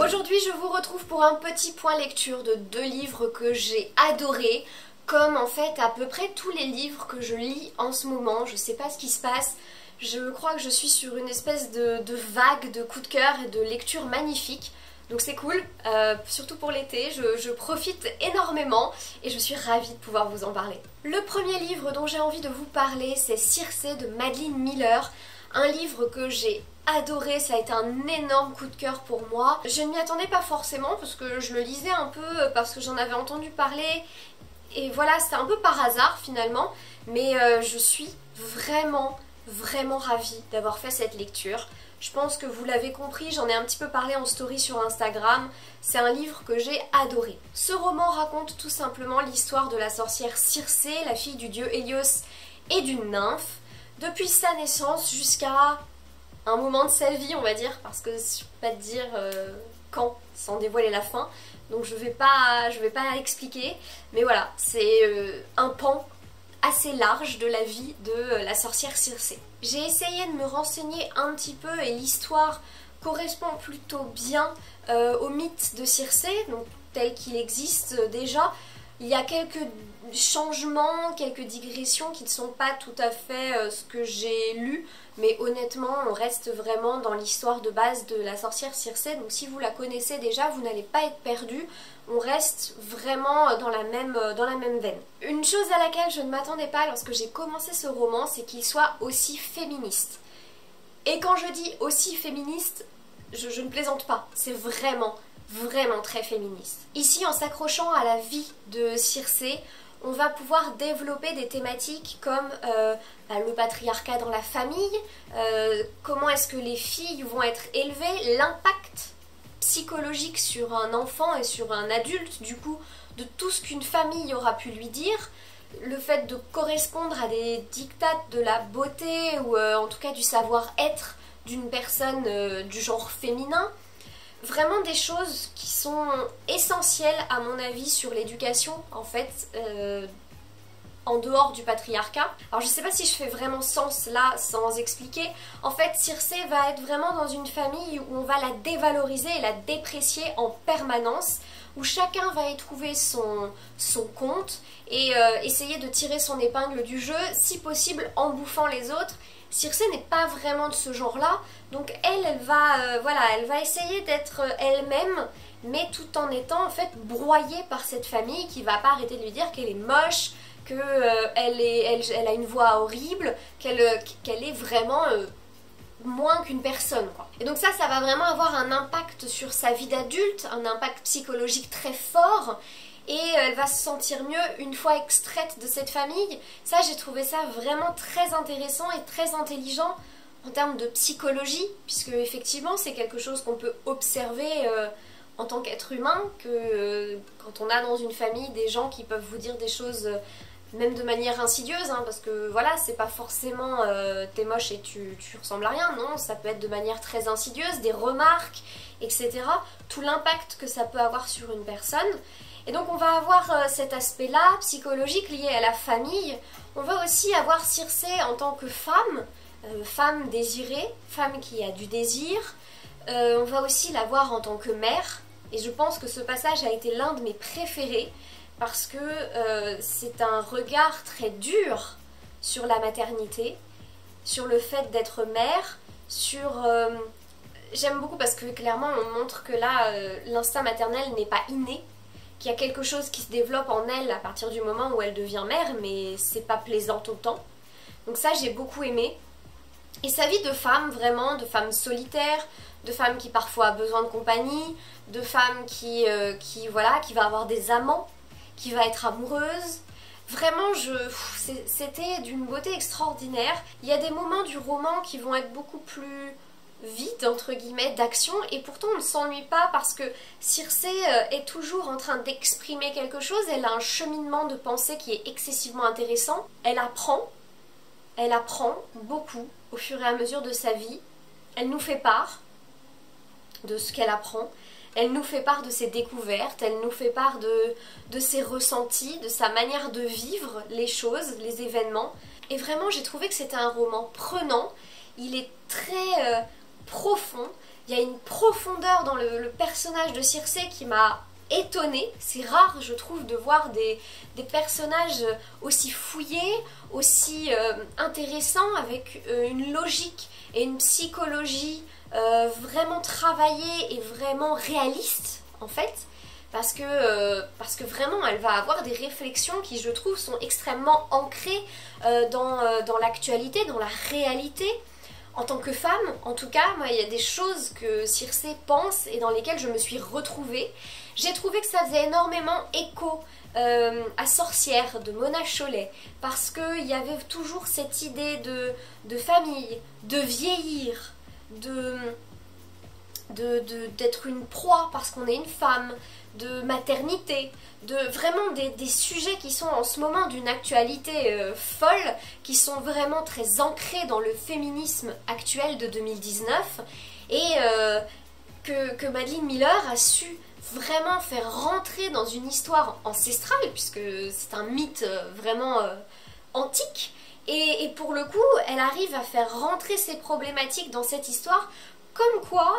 Aujourd'hui je vous retrouve pour un petit point lecture de deux livres que j'ai adorés, comme en fait à peu près tous les livres que je lis en ce moment. Je sais pas ce qui se passe, je crois que je suis sur une espèce de vague de coups de cœur et de lecture magnifique. Donc c'est cool, surtout pour l'été, je profite énormément et je suis ravie de pouvoir vous en parler. Le premier livre dont j'ai envie de vous parler, c'est Circé de Madeline Miller, un livre que j'ai adoré, ça a été un énorme coup de cœur pour moi. Je ne m'y attendais pas forcément parce que je le lisais un peu parce que j'en avais entendu parler et voilà, c'était un peu par hasard finalement, mais je suis vraiment ravie d'avoir fait cette lecture. Je pense que vous l'avez compris, j'en ai un petit peu parlé en story sur Instagram, c'est un livre que j'ai adoré. Ce roman raconte tout simplement l'histoire de la sorcière Circé, la fille du dieu Hélios et d'une nymphe, depuis sa naissance jusqu'à un moment de sa vie, on va dire, parce que je peux pas te dire quand, sans dévoiler la fin, donc je vais pas expliquer, mais voilà, c'est un pan assez large de la vie de la sorcière Circé. J'ai essayé de me renseigner un petit peu et l'histoire correspond plutôt bien au mythe de Circé, donc tel qu'il existe déjà. Il y a quelques changements, quelques digressions qui ne sont pas tout à fait ce que j'ai lu, mais honnêtement on reste vraiment dans l'histoire de base de la sorcière Circé, donc si vous la connaissez déjà vous n'allez pas être perdu, on reste vraiment dans la même veine. Une chose à laquelle je ne m'attendais pas lorsque j'ai commencé ce roman, c'est qu'il soit aussi féministe. Et quand je dis aussi féministe, je ne plaisante pas, c'est vraiment très féministe. Ici, en s'accrochant à la vie de Circé, on va pouvoir développer des thématiques comme le patriarcat dans la famille, comment est-ce que les filles vont être élevées, l'impact psychologique sur un enfant et sur un adulte, du coup, de tout ce qu'une famille aura pu lui dire, le fait de correspondre à des dictates de la beauté ou en tout cas du savoir-être d'une personne du genre féminin. Vraiment des choses qui sont essentielles à mon avis sur l'éducation en fait en dehors du patriarcat. Alors je sais pas si je fais vraiment sens là sans expliquer. En fait Circé va être vraiment dans une famille où on va la dévaloriser et la déprécier en permanence, où chacun va y trouver son compte et essayer de tirer son épingle du jeu, si possible en bouffant les autres. Circé n'est pas vraiment de ce genre-là, donc elle va essayer d'être elle-même, mais tout en étant en fait broyée par cette famille qui va pas arrêter de lui dire qu'elle est moche, qu'elle elle a une voix horrible, qu'elle est vraiment moins qu'une personne, quoi. Et donc ça va vraiment avoir un impact sur sa vie d'adulte, un impact psychologique très fort, et elle va se sentir mieux une fois extraite de cette famille. Ça, j'ai trouvé ça vraiment très intéressant et très intelligent en termes de psychologie, puisque effectivement c'est quelque chose qu'on peut observer en tant qu'être humain, que quand on a dans une famille des gens qui peuvent vous dire des choses même de manière insidieuse, hein, parce que voilà, c'est pas forcément t'es moche et tu ressembles à rien, non, ça peut être de manière très insidieuse, des remarques, etc. Tout l'impact que ça peut avoir sur une personne. Et donc on va avoir cet aspect-là, psychologique, lié à la famille. On va aussi avoir Circé en tant que femme, femme désirée, femme qui a du désir. On va aussi la voir en tant que mère. Et je pense que ce passage a été l'un de mes préférés, parce que c'est un regard très dur sur la maternité, sur le fait d'être mère, sur... J'aime beaucoup parce que clairement on montre que là, l'instinct maternel n'est pas inné, qu'il y a quelque chose qui se développe en elle à partir du moment où elle devient mère, mais c'est pas plaisant autant. Donc ça, j'ai beaucoup aimé. Et sa vie de femme, vraiment, de femme solitaire, de femme qui parfois a besoin de compagnie, de femme qui va avoir des amants, qui va être amoureuse. Vraiment, c'était d'une beauté extraordinaire. Il y a des moments du roman qui vont être beaucoup plus vide entre guillemets d'action, et pourtant on ne s'ennuie pas parce que Circé est toujours en train d'exprimer quelque chose. Elle a un cheminement de pensée qui est excessivement intéressant. Elle apprend beaucoup au fur et à mesure de sa vie. Elle nous fait part de ce qu'elle apprend, elle nous fait part de ses découvertes, elle nous fait part de ses ressentis, de sa manière de vivre les choses, les événements. Et vraiment j'ai trouvé que c'était un roman prenant. Il est très profond, Il y a une profondeur dans le personnage de Circé qui m'a étonnée. C'est rare, je trouve, de voir des personnages aussi fouillés, aussi intéressants, avec une logique et une psychologie vraiment travaillée et vraiment réaliste, en fait. Parce que vraiment, elle va avoir des réflexions qui, je trouve, sont extrêmement ancrées dans l'actualité, dans la réalité. En tant que femme, en tout cas, moi, il y a des choses que Circé pense et dans lesquelles je me suis retrouvée. J'ai trouvé que ça faisait énormément écho à Sorcière de Mona Chollet, parce qu'il y avait toujours cette idée de famille, de vieillir, d'être une proie parce qu'on est une femme, de maternité, de vraiment des sujets qui sont en ce moment d'une actualité folle, qui sont vraiment très ancrés dans le féminisme actuel de 2019, et que Madeline Miller a su vraiment faire rentrer dans une histoire ancestrale, puisque c'est un mythe vraiment antique, et pour le coup, elle arrive à faire rentrer ces problématiques dans cette histoire. Comme quoi,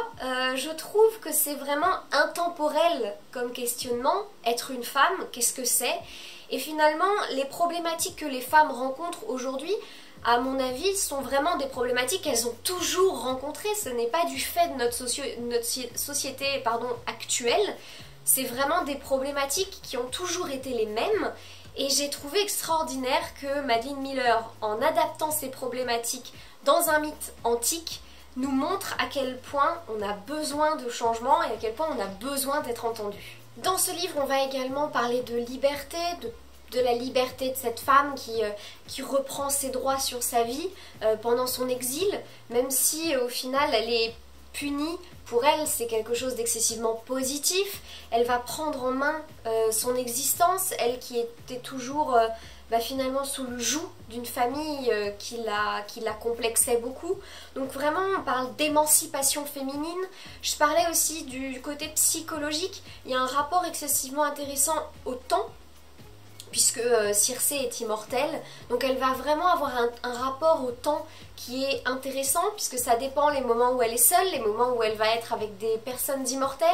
je trouve que c'est vraiment intemporel comme questionnement, être une femme, qu'est-ce que c'est? Et finalement, les problématiques que les femmes rencontrent aujourd'hui, à mon avis, sont vraiment des problématiques qu'elles ont toujours rencontrées. Ce n'est pas du fait de notre société actuelle, c'est vraiment des problématiques qui ont toujours été les mêmes. Et j'ai trouvé extraordinaire que Madeline Miller, en adaptant ces problématiques dans un mythe antique, nous montre à quel point on a besoin de changement et à quel point on a besoin d'être entendu. Dans ce livre, on va également parler de liberté, de la liberté de cette femme qui reprend ses droits sur sa vie pendant son exil, même si au final elle est punie. Pour elle, c'est quelque chose d'excessivement positif. Elle va prendre en main son existence, elle qui était toujours finalement sous le joug d'une famille qui la complexait beaucoup. Donc vraiment, on parle d'émancipation féminine. Je parlais aussi du côté psychologique. Il y a un rapport excessivement intéressant au temps, puisque Circé est immortelle, donc elle va vraiment avoir un rapport au temps qui est intéressant, puisque ça dépend les moments où elle est seule, les moments où elle va être avec des personnes immortelles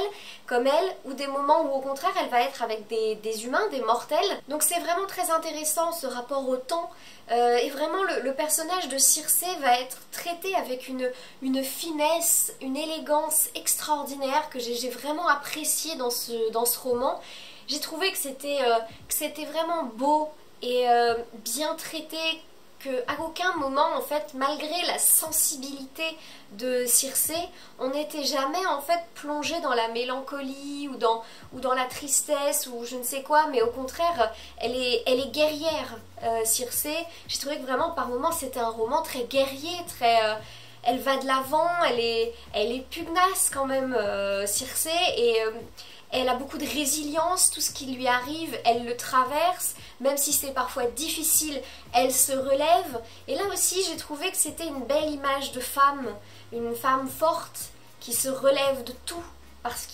comme elle, ou des moments où au contraire elle va être avec des humains, des mortels. Donc c'est vraiment très intéressant ce rapport au temps, et vraiment le personnage de Circé va être traité avec une finesse, une élégance extraordinaire que j'ai vraiment appréciée dans ce roman. J'ai trouvé que c'était vraiment beau et bien traité, qu'à aucun moment, en fait, malgré la sensibilité de Circé, on n'était jamais en fait plongé dans la mélancolie ou dans la tristesse ou je ne sais quoi, mais au contraire, elle est guerrière, Circé. J'ai trouvé que vraiment par moments c'était un roman très guerrier, très... elle va de l'avant, elle est pugnace quand même, Circé, et... elle a beaucoup de résilience, tout ce qui lui arrive, elle le traverse, même si c'est parfois difficile, elle se relève. Et là aussi, j'ai trouvé que c'était une belle image de femme, une femme forte qui se relève de tout parce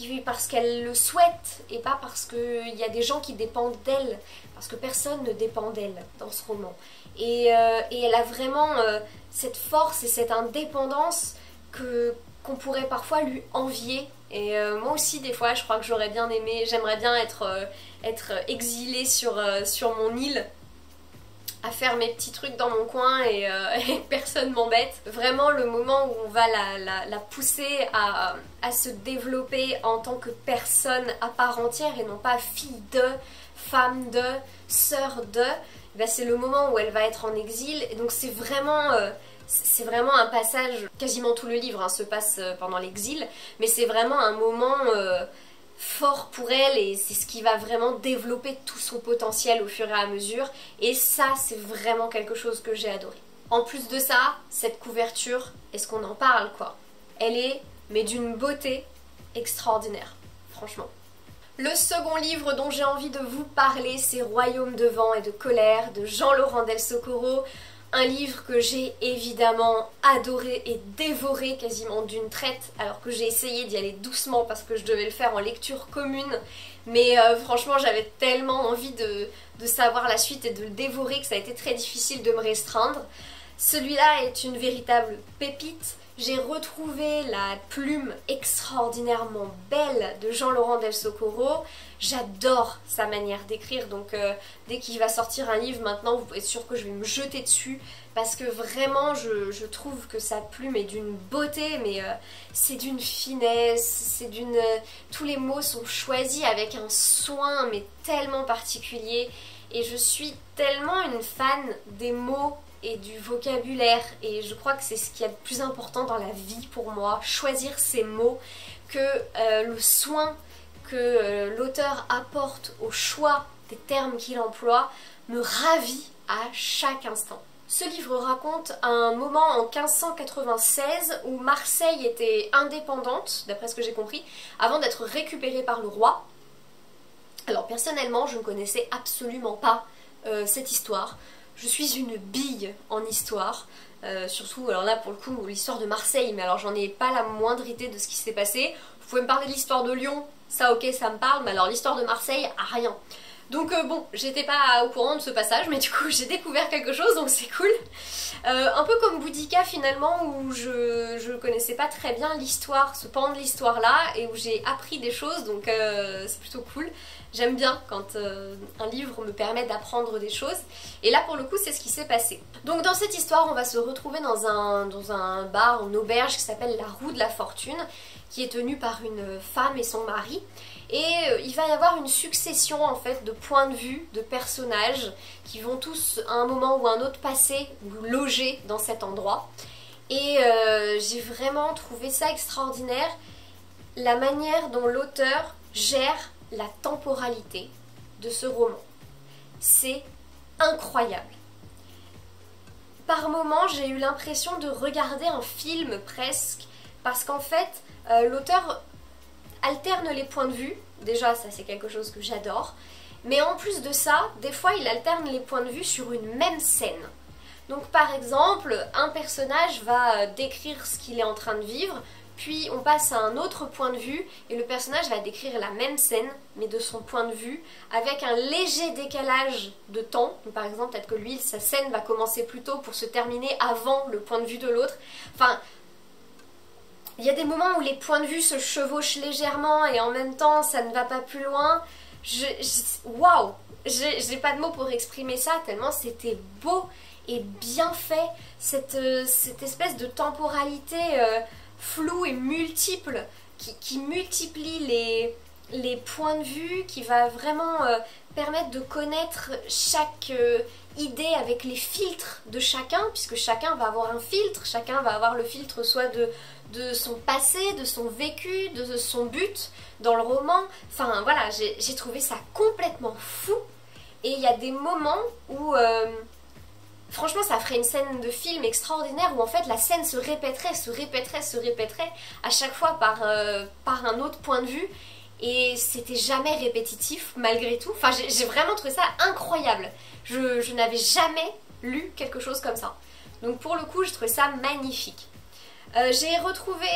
qu'elle le souhaite et pas parce qu'il y a des gens qui dépendent d'elle, parce que personne ne dépend d'elle dans ce roman. Et elle a vraiment cette force et cette indépendance qu'on pourrait parfois lui envier. Et moi aussi des fois je crois que j'aurais bien aimé, j'aimerais bien être exilée sur mon île à faire mes petits trucs dans mon coin et personne m'embête. Vraiment le moment où on va la pousser à se développer en tant que personne à part entière et non pas fille de, femme de, sœur de, ben c'est le moment où elle va être en exil. Et donc c'est vraiment un passage, quasiment tout le livre hein, se passe pendant l'exil, mais c'est vraiment un moment fort pour elle et c'est ce qui va vraiment développer tout son potentiel au fur et à mesure, et ça c'est vraiment quelque chose que j'ai adoré. En plus de ça, cette couverture, est-ce qu'on en parle quoi? Elle est mais d'une beauté extraordinaire, franchement. Le second livre dont j'ai envie de vous parler, c'est Royaume de vent et de colère de Jean-Laurent Del Socorro. Un livre que j'ai évidemment adoré et dévoré quasiment d'une traite, alors que j'ai essayé d'y aller doucement parce que je devais le faire en lecture commune. Mais franchement, j'avais tellement envie de savoir la suite et de le dévorer que ça a été très difficile de me restreindre. Celui-là est une véritable pépite J'ai retrouvé la plume extraordinairement belle de Jean-Laurent Del Socorro. J'adore sa manière d'écrire, donc dès qu'il va sortir un livre maintenant, vous pouvez être sûr que je vais me jeter dessus parce que vraiment je trouve que sa plume est d'une beauté, mais c'est d'une finesse, c'est d'une... tous les mots sont choisis avec un soin mais tellement particulier et je suis tellement une fan des mots et du vocabulaire et je crois que c'est ce qui est le plus important dans la vie pour moi, choisir ses mots, que le soin que l'auteur apporte au choix des termes qu'il emploie me ravit à chaque instant. Ce livre raconte un moment en 1596 où Marseille était indépendante, d'après ce que j'ai compris, avant d'être récupérée par le roi. Alors personnellement, je ne connaissais absolument pas cette histoire. Je suis une bille en histoire, surtout, alors là pour le coup, l'histoire de Marseille, mais alors j'en ai pas la moindre idée de ce qui s'est passé. Vous pouvez me parler de l'histoire de Lyon, ça ok, ça me parle, mais alors l'histoire de Marseille, rien. Donc bon, j'étais pas au courant de ce passage, mais du coup j'ai découvert quelque chose, donc c'est cool. Un peu comme Boudica finalement, où je connaissais pas très bien l'histoire, ce pan de l'histoire là, et où j'ai appris des choses, donc c'est plutôt cool. J'aime bien quand un livre me permet d'apprendre des choses, et là pour le coup c'est ce qui s'est passé. Donc dans cette histoire on va se retrouver dans un bar, une auberge qui s'appelle la Roue de la Fortune, qui est tenue par une femme et son mari. Et il va y avoir une succession en fait de points de vue, de personnages qui vont tous à un moment ou un autre passer ou loger dans cet endroit. Et j'ai vraiment trouvé ça extraordinaire, la manière dont l'auteur gère la temporalité de ce roman. C'est incroyable. Par moments j'ai eu l'impression de regarder un film presque, parce qu'en fait l'auteur alterne les points de vue, déjà ça c'est quelque chose que j'adore, mais en plus de ça, des fois il alterne les points de vue sur une même scène. Donc par exemple, un personnage va décrire ce qu'il est en train de vivre, puis on passe à un autre point de vue et le personnage va décrire la même scène, mais de son point de vue, avec un léger décalage de temps. Donc, par exemple, peut-être que lui, sa scène va commencer plus tôt pour se terminer avant le point de vue de l'autre. Enfin, il y a des moments où les points de vue se chevauchent légèrement et en même temps ça ne va pas plus loin. Waouh, j'ai pas de mots pour exprimer ça tellement c'était beau et bien fait. Cette espèce de temporalité floue et multiple qui multiplie les points de vue, qui va vraiment permettre de connaître chaque idée avec les filtres de chacun, puisque chacun va avoir un filtre, chacun va avoir le filtre soit de son passé, de son vécu, de son but dans le roman. Enfin voilà, j'ai trouvé ça complètement fou. Et il y a des moments où franchement ça ferait une scène de film extraordinaire où en fait la scène se répéterait à chaque fois par un autre point de vue. Et c'était jamais répétitif malgré tout. Enfin j'ai vraiment trouvé ça incroyable. Je n'avais jamais lu quelque chose comme ça. Donc pour le coup je trouvais ça magnifique. J'ai retrouvé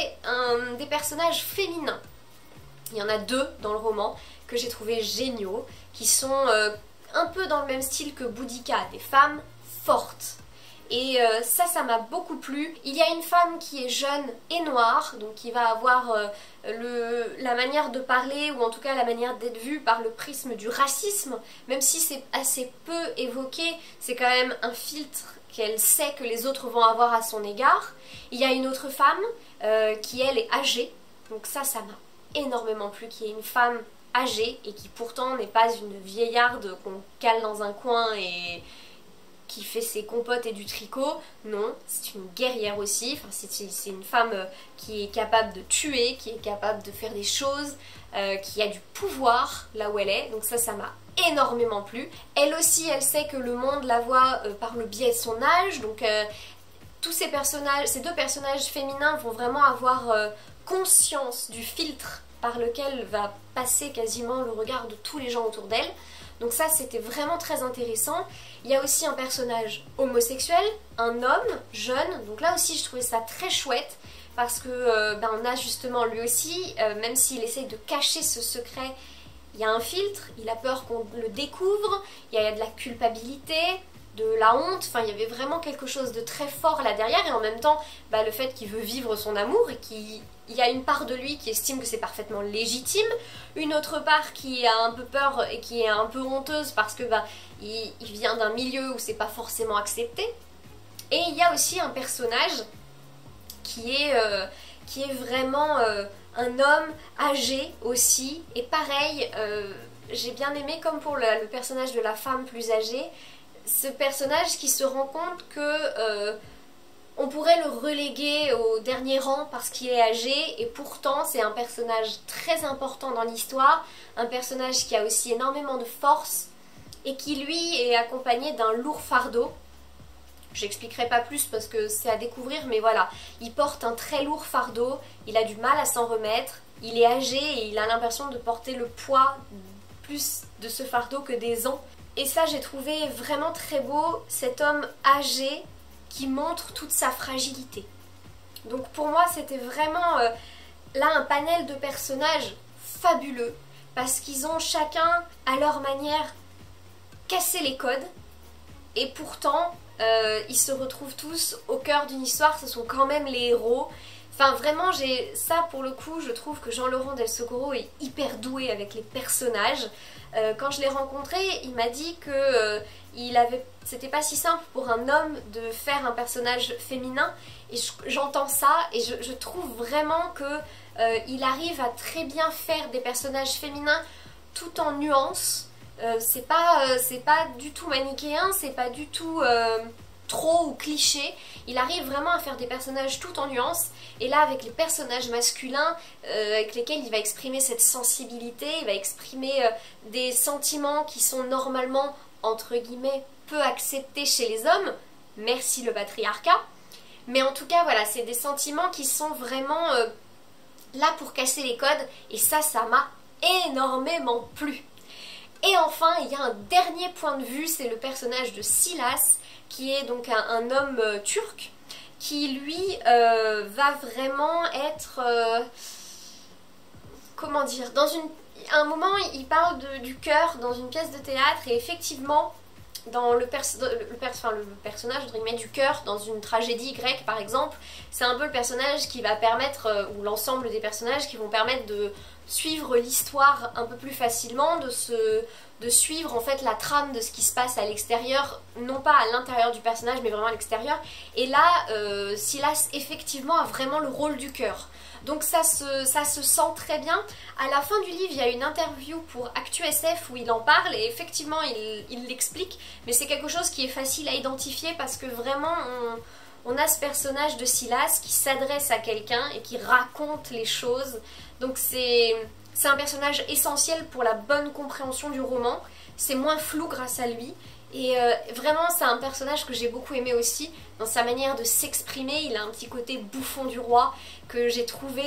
des personnages féminins. Il y en a deux dans le roman que j'ai trouvé géniaux, qui sont un peu dans le même style que Boudica, des femmes fortes. Et ça m'a beaucoup plu. Il y a une femme qui est jeune et noire, donc qui va avoir la manière de parler, ou en tout cas la manière d'être vue par le prisme du racisme, même si c'est assez peu évoqué, c'est quand même un filtre qu'elle sait que les autres vont avoir à son égard. Il y a une autre femme qui elle est âgée, donc ça m'a énormément plu, qui est une femme âgée et qui pourtant n'est pas une vieillarde qu'on cale dans un coin et qui fait ses compotes et du tricot. Non, c'est une guerrière aussi. Enfin, c'est une femme qui est capable de tuer, qui est capable de faire des choses, qui a du pouvoir là où elle est. Donc ça m'a énormément plu. Elle aussi, elle sait que le monde la voit par le biais de son âge. Donc tous ces deux personnages féminins vont vraiment avoir conscience du filtre par lequel va passer quasiment le regard de tous les gens autour d'elle. Donc ça c'était vraiment très intéressant. Il y a aussi un personnage homosexuel, un homme jeune, donc là aussi je trouvais ça très chouette parce que on a justement lui aussi, même s'il essaye de cacher ce secret, il y a un filtre, il a peur qu'on le découvre, il y a de la culpabilité, de la honte, enfin il y avait vraiment quelque chose de très fort là derrière, et en même temps le fait qu'il veut vivre son amour et qu'il y a une part de lui qui estime que c'est parfaitement légitime, une autre part qui a un peu peur et qui est un peu honteuse parce que il vient d'un milieu où c'est pas forcément accepté. Et il y a aussi un personnage qui est vraiment un homme âgé aussi, et pareil, j'ai bien aimé, comme pour le personnage de la femme plus âgée, ce personnage qui se rend compte que on pourrait le reléguer au dernier rang parce qu'il est âgé, et pourtant c'est un personnage très important dans l'histoire, un personnage qui a aussi énormément de force et qui lui est accompagné d'un lourd fardeau. J'expliquerai pas plus parce que c'est à découvrir, mais voilà, il porte un très lourd fardeau, il a du mal à s'en remettre, il est âgé et il a l'impression de porter le poids plus de ce fardeau que des ans. Et ça, j'ai trouvé vraiment très beau, cet homme âgé qui montre toute sa fragilité. Donc pour moi, c'était vraiment là un panel de personnages fabuleux, parce qu'ils ont chacun à leur manière cassé les codes, et pourtant ils se retrouvent tous au cœur d'une histoire, ce sont quand même les héros. Enfin vraiment, ça pour le coup, je trouve que Jean-Laurent Del Socorro est hyper doué avec les personnages. Quand je l'ai rencontré, il m'a dit que c'était pas si simple pour un homme de faire un personnage féminin, et j'entends ça et je trouve vraiment que il arrive à très bien faire des personnages féminins tout en nuances. C'est pas du tout manichéen, c'est pas du tout trop ou cliché. Il arrive vraiment à faire des personnages tout en nuances, et là avec les personnages masculins avec lesquels il va exprimer cette sensibilité, il va exprimer des sentiments qui sont normalement entre guillemets peu acceptés chez les hommes, merci le patriarcat, mais en tout cas voilà, c'est des sentiments qui sont vraiment là pour casser les codes, et ça m'a énormément plu. Et enfin, il y a un dernier point de vue, c'est le personnage de Silas, qui est donc un homme turc, qui lui va vraiment être... comment dire, à un moment il parle du cœur dans une pièce de théâtre, et effectivement, dans le personnage entre guillemets, du cœur dans une tragédie grecque par exemple, c'est un peu le personnage qui va permettre, ou l'ensemble des personnages qui vont permettre de suivre l'histoire un peu plus facilement, de suivre en fait la trame de ce qui se passe à l'extérieur, non pas à l'intérieur du personnage mais vraiment à l'extérieur. Et là Silas effectivement a vraiment le rôle du cœur, donc ça se sent très bien. À la fin du livre il y a une interview pour ActuSF où il en parle, et effectivement il l'explique, mais c'est quelque chose qui est facile à identifier parce que vraiment on a ce personnage de Silas qui s'adresse à quelqu'un et qui raconte les choses. Donc c'est un personnage essentiel pour la bonne compréhension du roman. C'est moins flou grâce à lui. Et vraiment c'est un personnage que j'ai beaucoup aimé aussi dans sa manière de s'exprimer. Il a un petit côté bouffon du roi que j'ai trouvé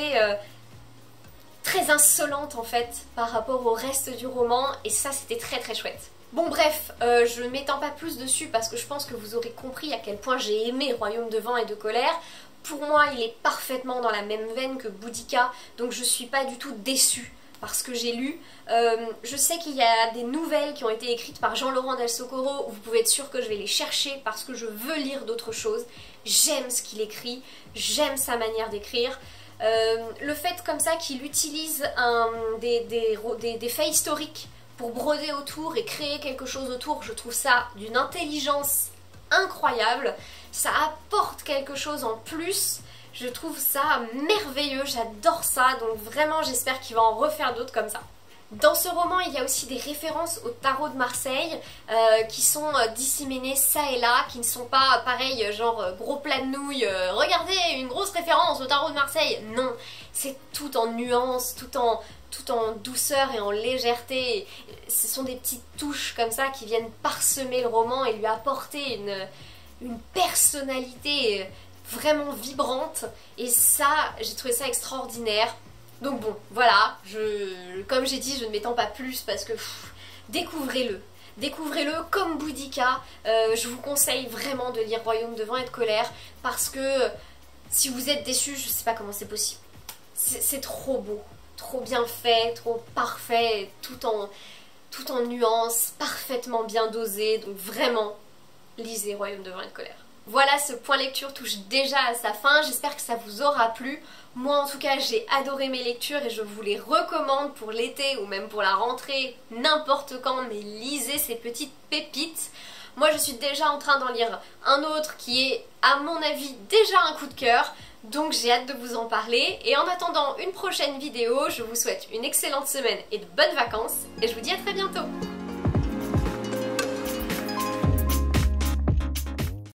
très insolente en fait par rapport au reste du roman, et ça c'était très très chouette. Bon bref, je ne m'étends pas plus dessus parce que je pense que vous aurez compris à quel point j'ai aimé Royaume de vent et de colère. Pour moi il est parfaitement dans la même veine que Boudica, donc je suis pas du tout déçue par ce que j'ai lu. Je sais qu'il y a des nouvelles qui ont été écrites par Jean-Laurent Del Socorro, vous pouvez être sûr que je vais les chercher parce que je veux lire d'autres choses. J'aime ce qu'il écrit, j'aime sa manière d'écrire. Le fait comme ça qu'il utilise des faits historiques pour broder autour et créer quelque chose autour, je trouve ça d'une intelligence incroyable. Ça apporte quelque chose en plus, je trouve ça merveilleux, j'adore ça, donc vraiment j'espère qu'il va en refaire d'autres comme ça. Dans ce roman, il y a aussi des références au tarot de Marseille qui sont disséminées ça et là, qui ne sont pas pareil, genre gros plat de nouilles, regardez une grosse référence au tarot de Marseille. Non, c'est tout en nuances, tout en douceur et en légèreté. Ce sont des petites touches comme ça qui viennent parsemer le roman et lui apporter une personnalité vraiment vibrante, et ça, j'ai trouvé ça extraordinaire. Donc bon, voilà, comme j'ai dit, je ne m'étends pas plus parce que découvrez-le. Découvrez-le comme Boudica. Je vous conseille vraiment de lire Royaume de vent et de colère parce que si vous êtes déçus, je sais pas comment c'est possible. C'est trop beau, trop bien fait, trop parfait, tout en nuances, parfaitement bien dosé. Donc vraiment, lisez Royaume de vent et de colère. Voilà, ce point lecture touche déjà à sa fin, j'espère que ça vous aura plu. Moi en tout cas j'ai adoré mes lectures et je vous les recommande pour l'été ou même pour la rentrée, n'importe quand, mais lisez ces petites pépites. Moi je suis déjà en train d'en lire un autre qui est à mon avis déjà un coup de cœur, donc j'ai hâte de vous en parler. Et en attendant une prochaine vidéo, je vous souhaite une excellente semaine et de bonnes vacances et je vous dis à très bientôt.